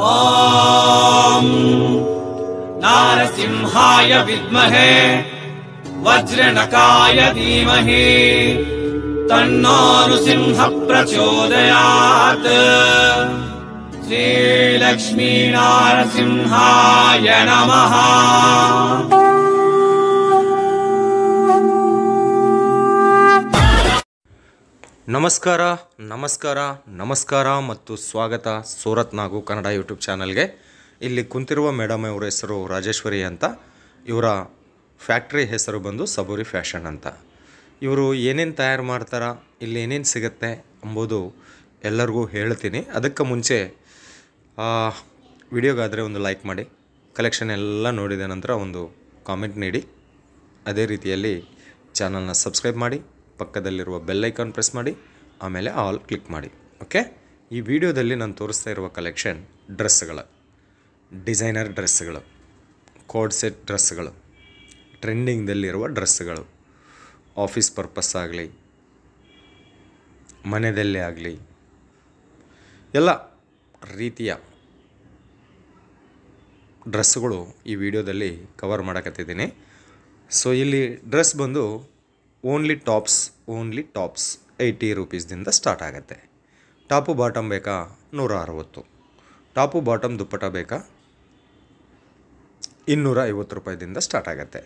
ॐ नारसिंहाय विद्महे वज्रनकाय धीमहि तन्नो नृसिंह प्रचोदयात्। श्रीलक्ष्मी नारसिंहाय नमः। ನಮಸ್ಕಾರ ನಮಸ್ಕಾರ ನಮಸ್ಕಾರ ಮತ್ತು ಸ್ವಾಗತ ಸೂರತ್ ನಾಗು ಕನ್ನಡ ಯೂಟ್ಯೂಬ್ ಚಾನಲ್ಗೆ. ಇಲ್ಲಿ ಕುಂತಿರುವ ಮೇಡಮ್ ಅವರ ಹೆಸರು ರಾಜೇಶ್ವರಿ ಅಂತ. ಇವರ ಫ್ಯಾಕ್ಟ್ರಿ ಹೆಸರು ಬಂದು ಸಬೂರಿ ಫ್ಯಾಷನ್ ಅಂತ. ಇವರು ಏನೇನು ತಯಾರು ಮಾಡ್ತಾರ, ಇಲ್ಲಿ ಏನೇನು ಸಿಗುತ್ತೆ ಎಂಬುದು ಎಲ್ಲರಿಗೂ ಹೇಳ್ತೀನಿ. ಅದಕ್ಕೆ ಮುಂಚೆ ವಿಡಿಯೋಗಾದರೆ ಒಂದು ಲೈಕ್ ಮಾಡಿ, ಕಲೆಕ್ಷನ್ ಎಲ್ಲ ನೋಡಿದ ನಂತರ ಒಂದು ಕಾಮೆಂಟ್ ನೀಡಿ, ಅದೇ ರೀತಿಯಲ್ಲಿ ಚಾನಲ್ನ ಸಬ್ಸ್ಕ್ರೈಬ್ ಮಾಡಿ, ಪಕ್ಕದಲ್ಲಿರುವ ಬೆಲ್ ಐಕಾನ್ ಪ್ರೆಸ್ ಮಾಡಿ, ಆಮೇಲೆ ಆಲ್ ಕ್ಲಿಕ್ ಮಾಡಿ. ಓಕೆ, ಈ ವಿಡಿಯೋದಲ್ಲಿ ನಾನು ತೋರಿಸ್ತಾ ಇರುವ ಕಲೆಕ್ಷನ್ ಡ್ರೆಸ್ಗಳು, ಡಿಸೈನರ್ ಡ್ರೆಸ್ಗಳು, ಕೋಡ್ ಸೆಟ್ ಡ್ರೆಸ್ಗಳು, ಟ್ರೆಂಡಿಂಗ್ದಲ್ಲಿರುವ ಡ್ರೆಸ್ಗಳು, ಆಫೀಸ್ ಪರ್ಪಸ್ ಆಗಲಿ ಮನೆಯಲ್ಲೇ ಆಗಲಿ ಎಲ್ಲ ರೀತಿಯ ಡ್ರೆಸ್ಸುಗಳು ಈ ವಿಡಿಯೋದಲ್ಲಿ ಕವರ್ ಮಾಡಕತ್ತಿದ್ದೀನಿ. ಸೊ ಇಲ್ಲಿ ಡ್ರೆಸ್ ಬಂದು ಓನ್ಲಿ ಟಾಪ್ಸ್ 80 ರೂಪೀಸ್ದಿಂದ ಸ್ಟಾರ್ಟ್ ಆಗುತ್ತೆ. ಟಾಪು ಬಾಟಮ್ ಬೇಕಾ 160, ಟಾಪು ಬಾಟಮ್ ದುಪ್ಪಟ ಬೇಕಾ 250 ರೂಪಾಯಿದಿಂದ ಸ್ಟಾರ್ಟ್ ಆಗುತ್ತೆ.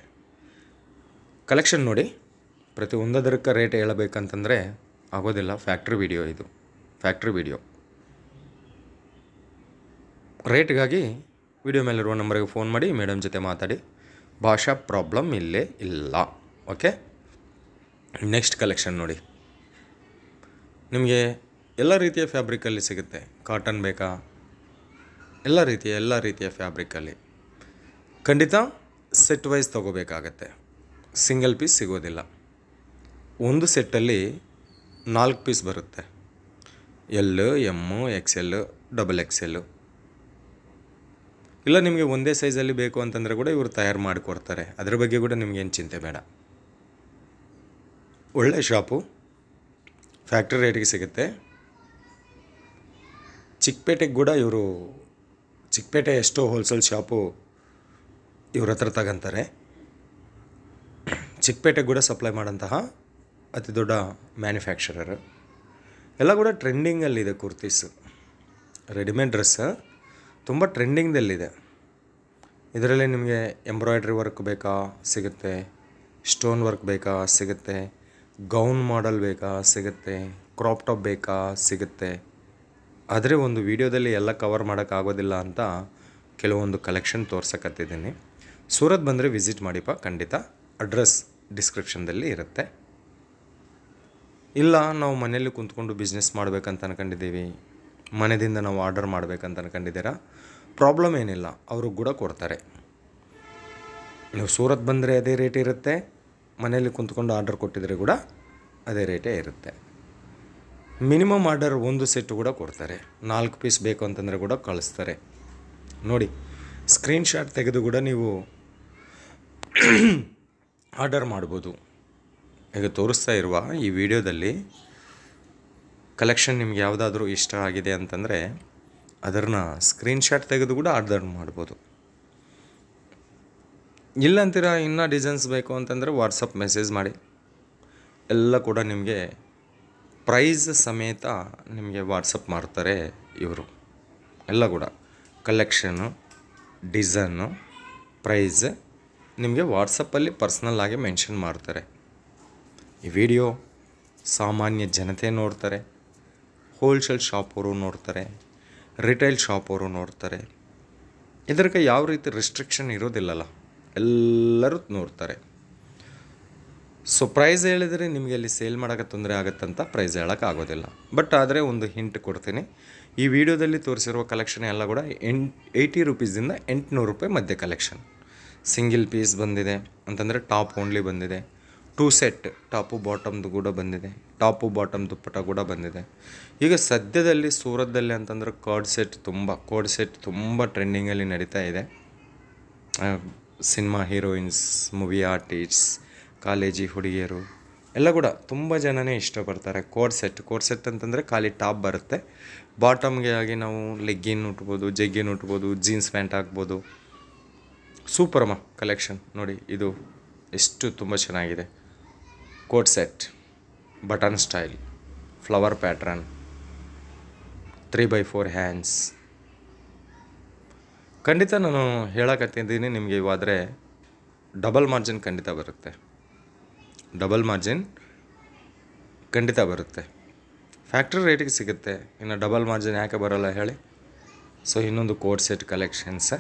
ಕಲೆಕ್ಷನ್ ನೋಡಿ, ಪ್ರತಿ ಒಂದದಕ್ಕೆ ರೇಟ್ ಹೇಳಬೇಕಂತಂದರೆ ಆಗೋದಿಲ್ಲ. ಫ್ಯಾಕ್ಟ್ರಿ ವಿಡಿಯೋ ಇದು, ಫ್ಯಾಕ್ಟ್ರಿ ವಿಡಿಯೋ. ರೇಟ್ಗಾಗಿ ವಿಡಿಯೋ ಮೇಲಿರುವ ನಂಬರಿಗೆ ಫೋನ್ ಮಾಡಿ, ಮೇಡಮ್ ಜೊತೆ ಮಾತಾಡಿ. ಭಾಷಾ ಪ್ರಾಬ್ಲಮ್ ಇಲ್ಲೇ ಇಲ್ಲ. ಓಕೆ, ನೆಕ್ಸ್ಟ್ ಕಲೆಕ್ಷನ್ ನೋಡಿ. ನಿಮಗೆ ಎಲ್ಲ ರೀತಿಯ ಫ್ಯಾಬ್ರಿಕಲ್ಲಿ ಸಿಗುತ್ತೆ. ಕಾಟನ್ ಬೇಕಾ, ಎಲ್ಲ ರೀತಿಯ ಫ್ಯಾಬ್ರಿಕಲ್ಲಿ ಖಂಡಿತ ಸೆಟ್ ವೈಸ್ ತೊಗೋಬೇಕಾಗತ್ತೆ. ಸಿಂಗಲ್ ಪೀಸ್ ಸಿಗೋದಿಲ್ಲ. ಒಂದು ಸೆಟ್ಟಲ್ಲಿ 4 ಪೀಸ್ ಬರುತ್ತೆ. L, M, XL, XXL. ಇಲ್ಲ ನಿಮಗೆ ಒಂದೇ ಸೈಜಲ್ಲಿ ಬೇಕು ಅಂತಂದರೆ ಕೂಡ ಇವರು ತಯಾರು ಮಾಡಿಕೊಡ್ತಾರೆ. ಅದ್ರ ಬಗ್ಗೆ ಕೂಡ ನಿಮಗೇನು ಚಿಂತೆ ಬೇಡ. ಒಳ್ಳೆ ಶಾಪು, ಫ್ಯಾಕ್ಟ್ರಿ ರೇಟಿಗೆ ಸಿಗುತ್ತೆ. ಚಿಕ್ಕಪೇಟೆಗೆ ಕೂಡ ಇವರು, ಚಿಕ್ಕಪೇಟೆ ಎಷ್ಟೋ ಹೋಲ್ಸೇಲ್ ಶಾಪು ಇವ್ರ ಹತ್ರ ತಗೊಂತಾರೆ. ಚಿಕ್ಕಪೇಟೆಗೆ ಕೂಡ ಸಪ್ಲೈ ಮಾಡೋಂತಹ ಅತಿ ದೊಡ್ಡ ಮ್ಯಾನುಫ್ಯಾಕ್ಚರರ್. ಎಲ್ಲ ಕೂಡ ಟ್ರೆಂಡಿಂಗಲ್ಲಿದೆ. ಕುರ್ತೀಸು, ರೆಡಿಮೇಡ್ ಡ್ರೆಸ್ ತುಂಬ ಟ್ರೆಂಡಿಂಗ್ದಲ್ಲಿದೆ. ಇದರಲ್ಲಿ ನಿಮಗೆ ಎಂಬ್ರಾಯ್ಡ್ರಿ ವರ್ಕ್ ಬೇಕಾ ಸಿಗುತ್ತೆ, ಸ್ಟೋನ್ ವರ್ಕ್ ಬೇಕಾ ಸಿಗುತ್ತೆ, ಗೌನ್ ಮಾಡಲ್ ಬೇಕಾ ಸಿಗುತ್ತೆ, ಕ್ರಾಪ್ ಟಾಪ್ ಬೇಕಾ ಸಿಗುತ್ತೆ. ಆದರೆ ಒಂದು ವಿಡಿಯೋದಲ್ಲಿ ಎಲ್ಲ ಕವರ್ ಮಾಡೋಕ್ಕಾಗೋದಿಲ್ಲ ಅಂತ ಕೆಲವೊಂದು ಕಲೆಕ್ಷನ್ ತೋರ್ಸಕತ್ತಿದ್ದೀನಿ. ಸೂರತ್ ಬಂದರೆ ವಿಸಿಟ್ ಮಾಡಿಪ್ಪ, ಖಂಡಿತ. ಅಡ್ರೆಸ್ ಡಿಸ್ಕ್ರಿಪ್ಷನ್ದಲ್ಲಿ ಇರುತ್ತೆ. ಇಲ್ಲ ನಾವು ಮನೆಯಲ್ಲಿ ಕುಂತ್ಕೊಂಡು ಬಿಸ್ನೆಸ್ ಮಾಡಬೇಕಂತ ಅನ್ಕೊಂಡಿದ್ದೀವಿ, ಮನೆಯಿಂದ ನಾವು ಆರ್ಡರ್ ಮಾಡಬೇಕಂತ ಅನ್ಕೊಂಡಿದ್ದೀರಾ, ಪ್ರಾಬ್ಲಮ್ ಏನಿಲ್ಲ, ಅವರು ಕೂಡ ಕೊಡ್ತಾರೆ. ನೀವು ಸೂರತ್ ಬಂದರೆ ಅದೇ ರೇಟ್ ಇರುತ್ತೆ, ಮನೆಯಲ್ಲಿ ಕುಂತ್ಕೊಂಡು ಆರ್ಡರ್ ಕೊಟ್ಟಿದ್ರೆ ಕೂಡ ಅದೇ ರೇಟೇ ಇರುತ್ತೆ. ಮಿನಿಮಮ್ ಆರ್ಡರ್ ಒಂದು ಸೆಟ್ ಕೂಡ ಕೊಡ್ತಾರೆ. 4 ಪೀಸ್ ಬೇಕು ಅಂತಂದರೆ ಕೂಡ ಕಳಿಸ್ತಾರೆ. ನೋಡಿ, ಸ್ಕ್ರೀನ್ಶಾಟ್ ತೆಗೆದು ಕೂಡ ನೀವು ಆರ್ಡರ್ ಮಾಡ್ಬೋದು. ಈಗ ತೋರಿಸ್ತಾ ಇರುವ ಈ ವಿಡಿಯೋದಲ್ಲಿ ಕಲೆಕ್ಷನ್ ನಿಮ್ಗೆ ಯಾವುದಾದ್ರೂ ಇಷ್ಟ ಆಗಿದೆ ಅಂತಂದರೆ ಅದನ್ನು ಸ್ಕ್ರೀನ್ಶಾಟ್ ತೆಗೆದು ಕೂಡ ಆರ್ಡರ್ ಮಾಡ್ಬೋದು. ಇಲ್ಲಂತೀರ ಇನ್ನೂ ಡಿಸೈನ್ಸ್ ಬೇಕು ಅಂತಂದರೆ ವಾಟ್ಸಪ್ ಮೆಸೇಜ್ ಮಾಡಿ, ಎಲ್ಲ ಕೂಡ ನಿಮಗೆ ಪ್ರೈಸ್ ಸಮೇತ ನಿಮಗೆ ವಾಟ್ಸಪ್ ಮಾಡ್ತಾರೆ ಇವರು. ಎಲ್ಲ ಕೂಡ ಕಲೆಕ್ಷನು, ಡಿಸೈನು, ಪ್ರೈಸ್ ನಿಮಗೆ ವಾಟ್ಸಪ್ಪಲ್ಲಿ ಪರ್ಸ್ನಲ್ ಆಗಿ ಮೆನ್ಷನ್ ಮಾಡ್ತಾರೆ. ಈ ವಿಡಿಯೋ ಸಾಮಾನ್ಯ ಜನತೆ ನೋಡ್ತಾರೆ, ಹೋಲ್ಸೇಲ್ ಶಾಪವರು ನೋಡ್ತಾರೆ, ರಿಟೈಲ್ ಶಾಪವರು ನೋಡ್ತಾರೆ. ಇದಕ್ಕೆ ಯಾವ ರೀತಿ ರಿಸ್ಟ್ರಿಕ್ಷನ್ ಇರೋದಿಲ್ಲಲ್ಲ, ಎಲ್ಲರೂ ನೋಡ್ತಾರೆ. ಸೊ ಪ್ರೈಸ್ ಹೇಳಿದರೆ ನಿಮಗೆ ಅಲ್ಲಿ ಸೇಲ್ ಮಾಡೋಕ್ಕೆ ತೊಂದರೆ ಆಗುತ್ತಂತ ಪ್ರೈಸ್ ಹೇಳೋಕ್ಕಾಗೋದಿಲ್ಲ. ಬಟ್ ಆದರೆ ಒಂದು ಹಿಂಟ್ ಕೊಡ್ತೀನಿ. ಈ ವಿಡಿಯೋದಲ್ಲಿ ತೋರಿಸಿರುವ ಕಲೆಕ್ಷನ್ ಎಲ್ಲ ಕೂಡ 80 ರೂಪೀಸಿಂದ 800 ರೂಪಾಯಿ ಮಧ್ಯೆ ಕಲೆಕ್ಷನ್. ಸಿಂಗಲ್ ಪೀಸ್ ಬಂದಿದೆ ಅಂತಂದರೆ ಟಾಪ್ ಓನ್ಲಿ ಬಂದಿದೆ. 2 ಸೆಟ್ ಟಾಪು ಬಾಟಮ್ದು ಕೂಡ ಬಂದಿದೆ. ಟಾಪು ಬಾಟಮ್ ದುಪ್ಪಟ ಕೂಡ ಬಂದಿದೆ. ಈಗ ಸದ್ಯದಲ್ಲಿ ಸೂರತ್ದಲ್ಲಿ ಅಂತಂದರೆ ಕೋಡ್ ಸೆಟ್ ತುಂಬ ಟ್ರೆಂಡಿಂಗಲ್ಲಿ ನಡೀತಾ ಇದೆ. Cinema heroines, movie artists, college ಹುಡುಗಿಯರು ಎಲ್ಲ ಕೂಡ ತುಂಬ ಜನನೇ ಇಷ್ಟಪಡ್ತಾರೆ. ಕೋಟ್ ಸೆಟ್ ಅಂತಂದರೆ ಖಾಲಿ ಟಾಪ್ ಬರುತ್ತೆ, ಬಾಟಮ್ಗೆ ಆಗಿ ನಾವು ಲೆಗ್ಗಿನ್ ಉಟ್ಬೋದು, ಜಗ್ಗಿನ್ ಉಟ್ಬೋದು, ಜೀನ್ಸ್ ಪ್ಯಾಂಟ್ ಹಾಕ್ಬೋದು. ಸೂಪರಮ್ಮ ಕಲೆಕ್ಷನ್ ನೋಡಿ, ಇದು ಎಷ್ಟು ತುಂಬ ಚೆನ್ನಾಗಿದೆ. Coat set, button style, flower pattern, 3x4 hands. ಖಂಡಿತ ನಾನು ಹೇಳಕತ್ತಿದ್ದೀನಿ ನಿಮಗೆ. ಇವಾದರೆ ಡಬಲ್ ಮಾರ್ಜಿನ್ ಖಂಡಿತ ಬರುತ್ತೆ, ಡಬಲ್ ಮಾರ್ಜಿನ್ ಖಂಡಿತ ಬರುತ್ತೆ. ಫ್ಯಾಕ್ಟ್ರಿ ರೇಟಿಗೆ ಸಿಗುತ್ತೆ. ಇನ್ನು ಡಬಲ್ ಮಾರ್ಜಿನ್ ಯಾಕೆ ಬರೋಲ್ಲ ಹೇಳಿ. ಸೊ ಇನ್ನೊಂದು ಕೋಟ್ ಸೆಟ್ ಕಲೆಕ್ಷನ್ಸ್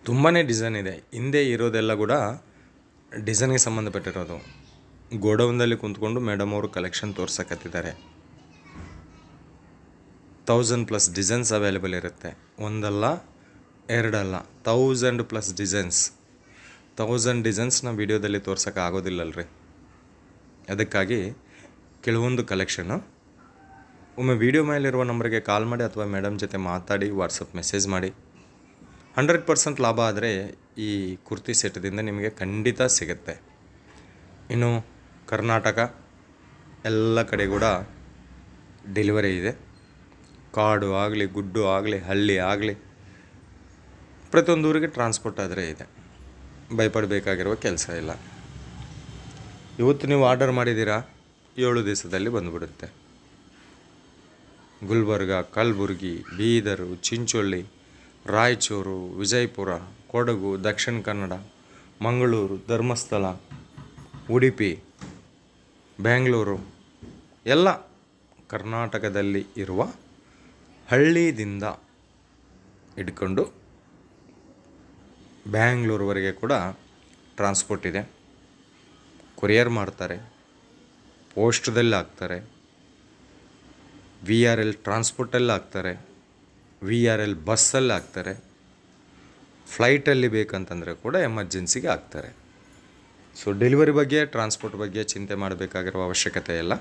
ತುಂಬಾ ಡಿಸೈನ್ ಇದೆ. ಹಿಂದೆ ಇರೋದೆಲ್ಲ ಕೂಡ ಡಿಸೈನ್ಗೆ ಸಂಬಂಧಪಟ್ಟಿರೋದು. ಗೋಡೌನ್ದಲ್ಲಿ ಕುಂತ್ಕೊಂಡು ಮೇಡಮ್ ಅವರು ಕಲೆಕ್ಷನ್ ತೋರ್ಸಕತ್ತಿದ್ದಾರೆ. 1000+ ಡಿಸೈನ್ಸ್ ಅವೈಲೇಬಲ್ ಇರುತ್ತೆ. ಒಂದಲ್ಲ ಎರಡಲ್ಲ, 1000+ ಡಿಸೈನ್ಸ್. 1000 ಡಿಸೈನ್ಸ್ನ ವೀಡಿಯೋದಲ್ಲಿ ತೋರ್ಸೋಕೆ ಆಗೋದಿಲ್ಲಲ್ರಿ. ಅದಕ್ಕಾಗಿ ಕೆಲವೊಂದು ಕಲೆಕ್ಷನ್ನು ಒಮ್ಮೆ ವೀಡಿಯೋ ಮೇಲಿರುವ ನಂಬರ್ಗೆ ಕಾಲ್ ಮಾಡಿ ಅಥವಾ ಮೇಡಮ್ ಜೊತೆ ಮಾತಾಡಿ ವಾಟ್ಸಪ್ ಮೆಸೇಜ್ ಮಾಡಿ. 100% ಲಾಭ ಆದರೆ ಈ ಕುರ್ತಿ ಸೆಟ್ದಿಂದ ನಿಮಗೆ ಖಂಡಿತ ಸಿಗುತ್ತೆ. ಇನ್ನು ಕರ್ನಾಟಕ ಎಲ್ಲ ಕಡೆ ಕೂಡ ಡೆಲಿವರಿ ಇದೆ. ಕಾಡು ಆಗಲಿ, ಗುಡ್ಡು ಆಗಲಿ, ಹಳ್ಳಿ ಆಗಲಿ, ಪ್ರತಿಯೊಂದು ಊರಿಗೆ ಟ್ರಾನ್ಸ್ಪೋರ್ಟ್ ಆದರೆ ಇದೆ. ಭಯಪಡಬೇಕಾಗಿರುವ ಕೆಲಸ ಇಲ್ಲ. ಇವತ್ತು ನೀವು ಆರ್ಡರ್ ಮಾಡಿದ್ದೀರಾ, 7 ದಿವಸದಲ್ಲಿ ಬಂದುಬಿಡುತ್ತೆ. ಗುಲ್ಬರ್ಗ, ಕಲಬುರ್ಗಿ, ಬೀದರು, ಚಿಂಚೋಳಿ, ರಾಯಚೂರು, ವಿಜಯಪುರ, ಕೊಡಗು, ದಕ್ಷಿಣ ಕನ್ನಡ, ಮಂಗಳೂರು, ಧರ್ಮಸ್ಥಳ, ಉಡುಪಿ, ಬೆಂಗಳೂರು, ಎಲ್ಲ ಕರ್ನಾಟಕದಲ್ಲಿ ಇರುವ ಹಳ್ಳಿಯಿಂದ ಹಿಡ್ಕೊಂಡು ಬ್ಯಾಂಗ್ಳೂರುವರೆಗೆ ಕೂಡ ಟ್ರಾನ್ಸ್ಪೋರ್ಟ್ ಇದೆ. ಕೊರಿಯರ್ ಮಾಡ್ತಾರೆ, ಪೋಸ್ಟ್ದಲ್ಲಿ ಹಾಕ್ತಾರೆ, VRL ಟ್ರಾನ್ಸ್ಪೋರ್ಟಲ್ಲಿ ಹಾಕ್ತಾರೆ, VRL ಬಸ್ಸಲ್ಲಿ ಹಾಕ್ತಾರೆ, ಫ್ಲೈಟಲ್ಲಿ ಬೇಕಂತಂದರೆ ಕೂಡ ಎಮರ್ಜೆನ್ಸಿಗೆ ಹಾಕ್ತಾರೆ. ಸೊ ಡೆಲಿವರಿ ಬಗ್ಗೆ, ಟ್ರಾನ್ಸ್ಪೋರ್ಟ್ ಬಗ್ಗೆ ಚಿಂತೆ ಮಾಡಬೇಕಾಗಿರುವ ಅವಶ್ಯಕತೆ ಇಲ್ಲ.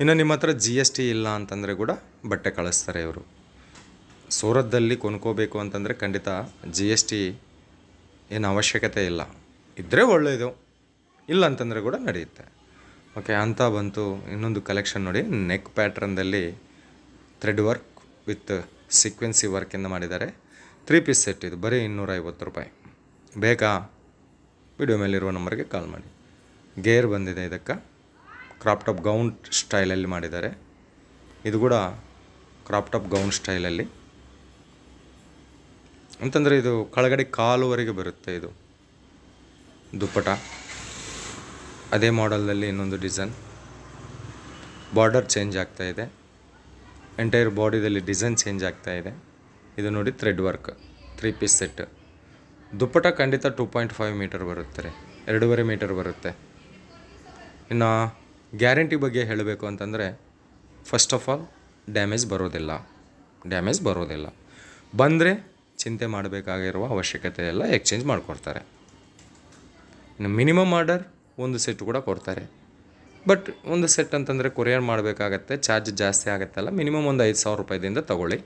ಇನ್ನು ನಿಮ್ಮ ಹತ್ರ GST ಇಲ್ಲ ಅಂತಂದರೆ ಕೂಡ ಬಟ್ಟೆ ಕಳಿಸ್ತಾರೆ ಇವರು. ಸೂರತ್ದಲ್ಲಿ ಕೊಂಡ್ಕೋಬೇಕು ಅಂತಂದರೆ ಖಂಡಿತ GST ಏನು ಅವಶ್ಯಕತೆ ಇಲ್ಲ. ಇದ್ದರೆ ಒಳ್ಳೆಯದು, ಇಲ್ಲ ಅಂತಂದರೆ ಕೂಡ ನಡೆಯುತ್ತೆ. ಓಕೆ, ಅಂತ ಬಂತು. ಇನ್ನೊಂದು ಕಲೆಕ್ಷನ್ ನೋಡಿ, ನೆಕ್ ಪ್ಯಾಟ್ರನ್ದಲ್ಲಿ ಥ್ರೆಡ್ ವರ್ಕ್ ವಿತ್ ಸೀಕ್ವೆನ್ಸಿ ವರ್ಕಿಂದ ಮಾಡಿದ್ದಾರೆ. 3 ಪೀಸ್ ಸೆಟ್ ಇದು, ಬರೀ 250 ರೂಪಾಯಿ. ಬೇಕಾ? ವಿಡಿಯೋ ಮೇಲಿರುವ ನಂಬರ್ಗೆ ಕಾಲ್ ಮಾಡಿ. ಗೇರ್ ಬಂದಿದೆ ಇದಕ್ಕೆ. ಕ್ರಾಪ್ ಟಾಪ್ ಗೌನ್ ಸ್ಟೈಲಲ್ಲಿ ಮಾಡಿದ್ದಾರೆ. ಇದು ಕೂಡ ಕ್ರಾಪ್ ಟಾಪ್ ಗೌನ್ ಸ್ಟೈಲಲ್ಲಿ ಅಂತಂದರೆ ಇದು ಕೆಳಗಡೆ ಕಾಲುವರೆಗೆ ಬರುತ್ತೆ. ಇದು ದುಪ್ಪಟ. ಅದೇ ಮಾಡಲ್ನಲ್ಲಿ ಇನ್ನೊಂದು ಡಿಸೈನ್. ಬಾರ್ಡರ್ ಚೇಂಜ್ ಆಗ್ತಾ ಇದೆ, ಎಂಟೈರ್ ಬಾಡಿದಲ್ಲಿ ಡಿಸೈನ್ ಚೇಂಜ್ ಆಗ್ತಾ ಇದೆ. ಇದು ನೋಡಿ thread work, 3 piece set. Dupatta ಖಂಡಿತ 2.5 ಮೀಟರ್ ಬರುತ್ತೆ, 2.5 ಮೀಟರ್ ಬರುತ್ತೆ. ಇನ್ನು ಗ್ಯಾರಂಟಿ ಬಗ್ಗೆ ಹೇಳಬೇಕು ಅಂತಂದರೆ, ಫಸ್ಟ್ ಆಫ್ ಆಲ್ ಡ್ಯಾಮೇಜ್ ಬರೋದಿಲ್ಲ. ಬಂದರೆ ಚಿಂತೆ ಮಾಡಬೇಕಾಗಿರುವ ಅವಶ್ಯಕತೆ ಇಲ್ಲ, ಎಕ್ಸ್ಚೇಂಜ್ ಮಾಡಿಕೊಡ್ತಾರೆ. ಇನ್ನು ಮಿನಿಮಮ್ ಆರ್ಡರ್ 1 ಸೆಟ್ ಕೂಡ ಕೊಡ್ತಾರೆ. ಬಟ್ 1 ಸೆಟ್ ಅಂತಂದರೆ ಕೊರಿಯರ್ ಮಾಡಬೇಕಾಗತ್ತೆ, ಚಾರ್ಜ್ ಜಾಸ್ತಿ ಆಗುತ್ತಲ್ಲ. ಮಿನಿಮಮ್ ಒಂದು 5,000 ರೂಪಾಯಿದಿಂದ ತಗೊಳ್ಳಿ.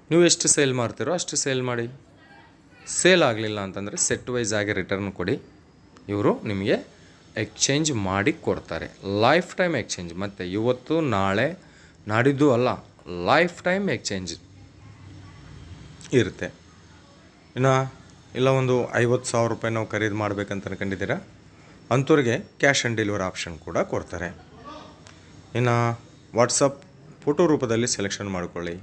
ನೀವು ಎಷ್ಟು ಸೇಲ್ ಮಾಡ್ತೀರೋ ಅಷ್ಟು ಸೇಲ್ ಮಾಡಿ. ಸೇಲ್ ಆಗಲಿಲ್ಲ ಅಂತಂದರೆ ಸೆಟ್ ವೈಸ್ ಆಗಿ ರಿಟರ್ನ್ ಕೊಡಿ. ಇವರು ನಿಮಗೆ ಎಕ್ಸ್ಚೇಂಜ್ ಮಾಡಿ ಕೊಡ್ತಾರೆ. Life time exchange. ಮತ್ತು ಇವತ್ತು ನಾಳೆ ನಾಡಿದ್ದು ಅಲ್ಲ, ಲೈಫ್ ಟೈಮ್ ಎಕ್ಸ್ಚೇಂಜ್ ಇರುತ್ತೆ. ಇನ್ನು ಇಲ್ಲ ಒಂದು 50,000 ರೂಪಾಯಿ ನಾವು ಖರೀದಿ ಮಾಡಬೇಕಂತ ಅನ್ಕೊಂಡಿದ್ದೀರಾ, ಅಂಥವ್ರಿಗೆ ಕ್ಯಾಶ್ ಆನ್ ಡೆಲಿವರಿ ಆಪ್ಷನ್ ಕೂಡ ಕೊಡ್ತಾರೆ. ಇನ್ನು ವಾಟ್ಸಪ್ ಫೋಟೋ ರೂಪದಲ್ಲಿ ಸೆಲೆಕ್ಷನ್ ಮಾಡ್ಕೊಳ್ಳಿ,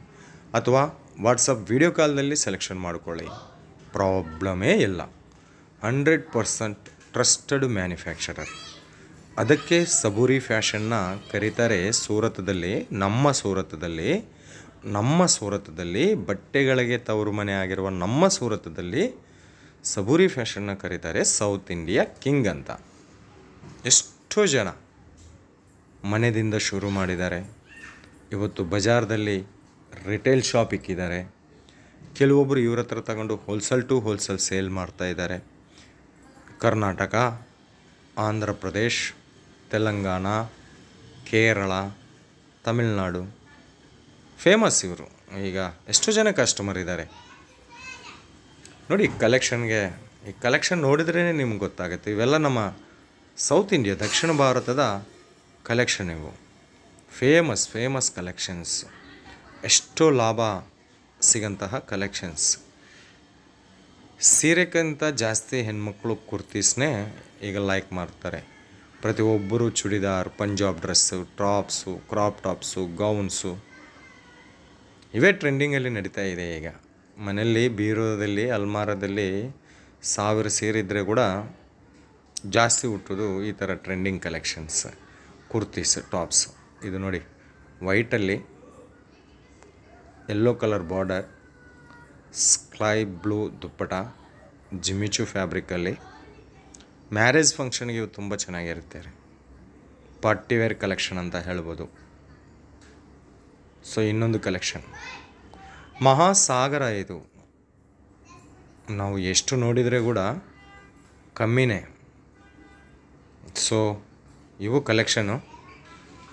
ಅಥವಾ ವಾಟ್ಸಪ್ ವಿಡಿಯೋ ಕಾಲ್ನಲ್ಲಿ ಸೆಲೆಕ್ಷನ್ ಮಾಡ್ಕೊಳ್ಳಿ, ಪ್ರಾಬ್ಲಮೇ ಇಲ್ಲ. 100% ಟ್ರಸ್ಟೆಡ್ ಮ್ಯಾನುಫ್ಯಾಕ್ಚರರ್. ಅದಕ್ಕೆ ಸಬೂರಿ ಫ್ಯಾಷನ್ನ ಕರೀತಾರೆ. ಸೂರತ್ದಲ್ಲಿ, ನಮ್ಮ ಸೂರತ್ದಲ್ಲಿ ಬಟ್ಟೆಗಳಿಗೆ ತವರು ಮನೆ ಆಗಿರುವ ನಮ್ಮ ಸೂರತ್ದಲ್ಲಿ ಸಬೂರಿ ಫ್ಯಾಷನ್ನ ಕರೀತಾರೆ ಸೌತ್ ಇಂಡಿಯಾ ಕಿಂಗ್ ಅಂತ. ಎಷ್ಟೋ ಜನ ಮನೆಯಿಂದ ಶುರು ಮಾಡಿದ್ದಾರೆ, ಇವತ್ತು ಬಜಾರ್ದಲ್ಲಿ ರಿಟೇಲ್ ಶಾಪ್ ಇಕ್ಕಿದ್ದಾರೆ. ಕೆಲವೊಬ್ಬರು ಇವ್ರ ಹತ್ರ ತಗೊಂಡು ಹೋಲ್ಸೇಲ್ ಸೇಲ್ ಮಾಡ್ತಾಯಿದ್ದಾರೆ. ಕರ್ನಾಟಕ, ಆಂಧ್ರ ಪ್ರದೇಶ್, ತೆಲಂಗಾಣ, ಕೇರಳ, ತಮಿಳುನಾಡು ಫೇಮಸ್ ಇವರು. ಈಗ ಎಷ್ಟೋ ಜನ ಕಸ್ಟಮರ್ ಇದ್ದಾರೆ ನೋಡಿ. ಕಲೆಕ್ಷನ್ಗೆ ಈ ಕಲೆಕ್ಷನ್ ನೋಡಿದ್ರೇ ನಿಮ್ಗೆ ಗೊತ್ತಾಗುತ್ತೆ. ಇವೆಲ್ಲ ನಮ್ಮ ಸೌತ್ ಇಂಡಿಯಾ, ದಕ್ಷಿಣ ಭಾರತದ ಕಲೆಕ್ಷನ್ ಇವು. ಫೇಮಸ್ ಕಲೆಕ್ಷನ್ಸ್, ಎಷ್ಟೋ ಲಾಭ ಸಿಗಂತಹ ಕಲೆಕ್ಷನ್ಸ್. ಸೀರೆಗಿಂತ ಜಾಸ್ತಿ ಹೆಣ್ಮಕ್ಳು ಕುರ್ತೀಸ್ನೇ ಈಗ ಲೈಕ್ ಮಾಡ್ತಾರೆ. ಪ್ರತಿಯೊಬ್ಬರು churidar, Punjab dress, tops, crop tops, gowns ಇವೇ ಟ್ರೆಂಡಿಂಗಲ್ಲಿ ನಡೀತಾ ಇದೆ ಈಗ. ಮನೆಯಲ್ಲಿ ಬೀರೋದಲ್ಲಿ, ಅಲ್ಮಾರದಲ್ಲಿ 1000 ಸೀರೆ ಇದ್ದರೆ ಕೂಡ ಜಾಸ್ತಿ ಹುಟ್ಟೋದು ಈ ಥರ ಟ್ರೆಂಡಿಂಗ್ ಕಲೆಕ್ಷನ್ಸ್, ಕುರ್ತೀಸ್, ಟಾಪ್ಸ್. ಇದು ನೋಡಿ, ವೈಟಲ್ಲಿ yellow colour border, sky blue dupatta, Jimmy Choo ಫ್ಯಾಬ್ರಿಕಲ್ಲಿ. ಮ್ಯಾರೇಜ್ ಫಂಕ್ಷನ್ಗೆ ಇವು ತುಂಬ ಚೆನ್ನಾಗಿರುತ್ತೆ ರೀ. ಪಾರ್ಟಿವೇರ್ ಕಲೆಕ್ಷನ್ ಅಂತ ಹೇಳ್ಬೋದು. ಸೊ ಇನ್ನೊಂದು ಕಲೆಕ್ಷನ್ ಮಹಾಸಾಗರ. ಇದು ನಾವು ಎಷ್ಟು ನೋಡಿದರೆ ಕೂಡ ಕಮ್ಮಿನೇ. ಸೊ ಇವು ಕಲೆಕ್ಷನು.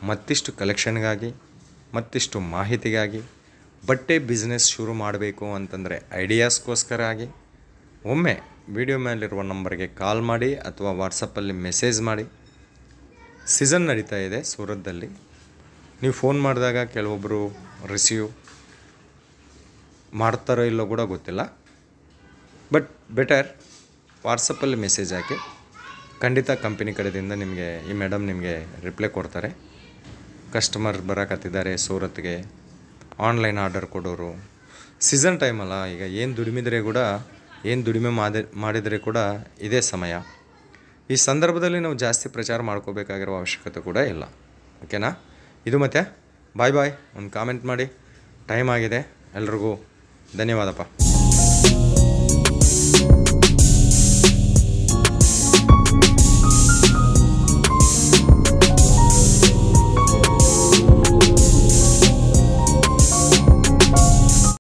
ಮತ್ತಿಷ್ಟು ಕಲೆಕ್ಷನ್ಗಾಗಿ, ಮತ್ತಿಷ್ಟು ಮಾಹಿತಿಗಾಗಿ, ಬಟ್ಟೆ ಬಿಸ್ನೆಸ್ ಶುರು ಮಾಡಬೇಕು ಅಂತಂದರೆ ಐಡಿಯಾಸ್ಗೋಸ್ಕರ ಆಗಿ ಒಮ್ಮೆ ವಿಡಿಯೋ ಮೇಲಿರುವ ನಂಬರ್ಗೆ ಕಾಲ್ ಮಾಡಿ ಅಥವಾ ವಾಟ್ಸಪ್ಪಲ್ಲಿ ಮೆಸೇಜ್ ಮಾಡಿ. ಸೀಸನ್ ನಡೀತಾ ಇದೆ ಸೂರತ್ದಲ್ಲಿ. ನೀವು ಫೋನ್ ಮಾಡಿದಾಗ ಕೆಲವೊಬ್ಬರು ರಿಸೀವ್ ಮಾಡ್ತಾರೋ ಇಲ್ಲೋ ಕೂಡ ಗೊತ್ತಿಲ್ಲ. ಬಟ್ ಬೆಟರ್ ವಾಟ್ಸಪ್ಪಲ್ಲಿ ಮೆಸೇಜ್ ಹಾಕಿ. ಖಂಡಿತ ಕಂಪನಿ ಕಡೆಯಿಂದ ನಿಮಗೆ ಈ ಮೇಡಮ್ ನಿಮಗೆ ರಿಪ್ಲೈ ಕೊಡ್ತಾರೆ. ಕಸ್ಟಮರ್ ಬರೋಕತ್ತಿದ್ದಾರೆ ಸೂರತ್ಗೆ, ಆನ್ಲೈನ್ ಆರ್ಡರ್ ಕೊಡೋರು. ಸೀಸನ್ ಟೈಮಲ್ಲ ಈಗ. ಏನು ದುಡಿಮೆ ಮಾಡಿದರೆ ಕೂಡ ಇದೇ ಸಮಯ. ಈ ಸಂದರ್ಭದಲ್ಲಿ ನಾವು ಜಾಸ್ತಿ ಪ್ರಚಾರ ಮಾಡ್ಕೋಬೇಕಾಗಿರೋ ಅವಶ್ಯಕತೆ ಕೂಡ ಇಲ್ಲ. ಓಕೆನಾ? ಇದು ಮತ್ತೆ ಬಾಯ್. ಒಂದು ಕಾಮೆಂಟ್ ಮಾಡಿ. ಟೈಮ್ ಆಗಿದೆ. ಎಲ್ರಿಗೂ ಧನ್ಯವಾದಪ್ಪ.